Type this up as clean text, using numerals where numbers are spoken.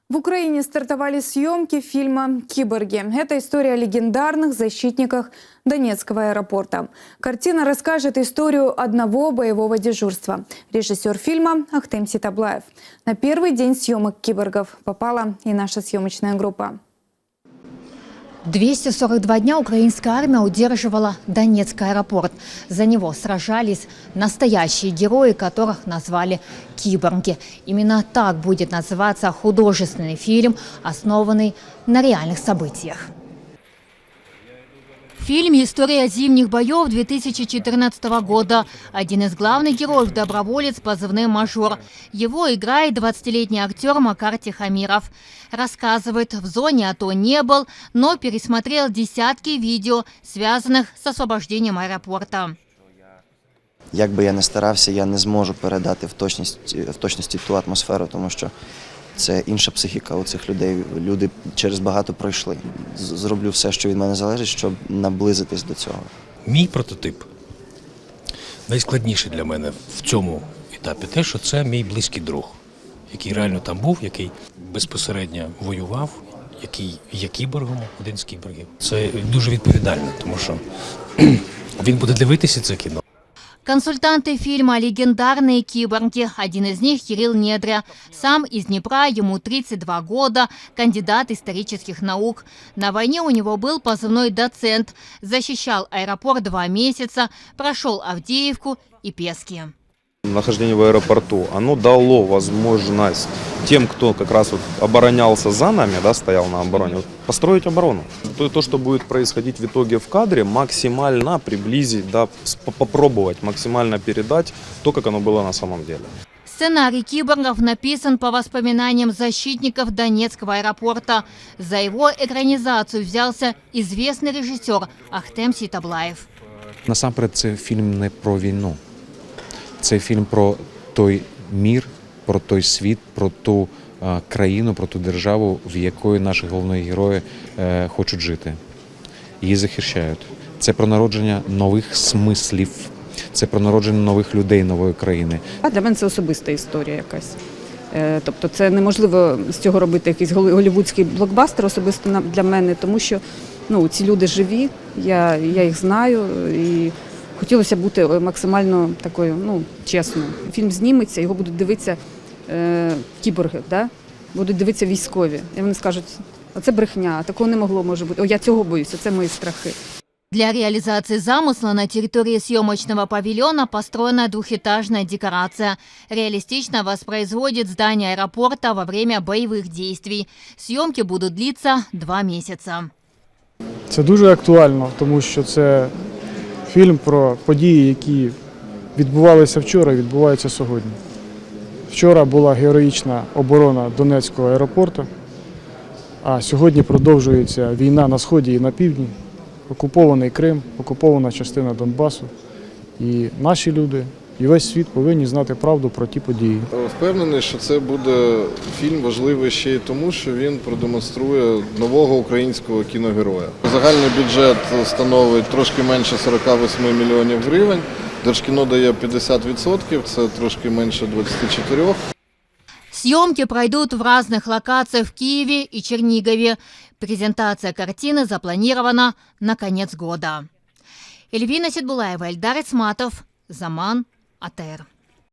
В Украине стартовали съемки фильма «Киборги». Это история о легендарных защитниках Донецкого аэропорта. Картина расскажет историю одного боевого дежурства. Режиссер фильма Ахтем Ситаблаев. На первый день съемок «Киборгов» попала и наша съемочная группа. 242 дня украинская армия удерживала Донецкий аэропорт. За него сражались настоящие герои, которых назвали «Киборги». Именно так будет называться художественный фильм, основанный на реальных событиях. В фильме «История зимних боев» 2014 года. Один из главных героев – доброволец с позывным «Мажор». Его играет 20-летний актер Макар Тихомиров. Рассказывает, в зоне АТО не был, но пересмотрел десятки видео, связанных с освобождением аэропорта. Як би я не старався, я не зможу передати в точності ту атмосферу, тому що це інша психіка у цих людей. Люди через багато пройшли. Зроблю все, що від мене залежить, щоб наблизитись до цього. Мій прототип найскладніше для мене в цьому етапі те, що це мій близький друг, який реально там був, який безпосередньо воював, який є кіборгом, один з кіборгів. Це дуже відповідально, тому що він буде дивитися це кіно. Консультанты фильма «Легендарные киборги». Один из них – Кирилл Недря. Сам из Днепра, ему 32 года, кандидат исторических наук. На войне у него был позывной «Доцент». Защищал аэропорт 2 месяца, прошел Авдеевку и Пески. Нахождение в аэропорту, оно дало возможность тем, кто как раз вот оборонялся за нами, да, стоял на обороне, вот, построить оборону. То, что будет происходить в итоге в кадре, максимально приблизить, да, попробовать максимально передать то, как оно было на самом деле. Сценарий «Киборгов» написан по воспоминаниям защитников Донецкого аэропорта. За его экранизацию взялся известный режиссер Ахтем Ситаблаев. Насамперед, це фільм не про війну. Це фільм про той мір, про той світ, про ту країну, про ту державу, в якої наші головні герої хочуть жити. Її захищають. Це про народження нових смислів, це про народження нових людей, нової країни. Для мене це особиста історія якась. Тобто це неможливо з цього робити якийсь голлівудський блокбастер особисто для мене, тому що ці люди живі, я їх знаю і хотілося бути максимально такою, чесною. Фільм зніметься, його будуть дивитися кіборги, да? Будуть дивитися військові. І вони скажуть, оце брехня, такого не могло може бути, я цього боюся, це мої страхи. Для реализации замысла на территории съемочного павильона построена двухэтажная декорация. Реалистично воспроизводит здание аэропорта во время боевых действий. Съемки будут длиться 2 месяца. Це дуже актуально, тому що це фільм про події, які відбувалися вчора і відбуваються сьогодні. Вчора була героїчна оборона Донецького аеропорту, а сьогодні продовжується війна на сході і на півдні. Окупований Крим, окупована частина Донбасу. І наші люди, і весь світ повинні знати правду про ті події. Впевнений, що це буде фільм важливий ще й тому, що він продемонструє нового українського кіногероя. Загальний бюджет становить трошки менше 48 мільйонів гривень. Держкіно дає 50%, це трошки менше 24%. Съемки пройдут в разных локациях в Киеве и Чернигове. Презентация картины запланирована на конец года. Эльвина Сидбулаева, Эльдар Исматов, Заман, АТР.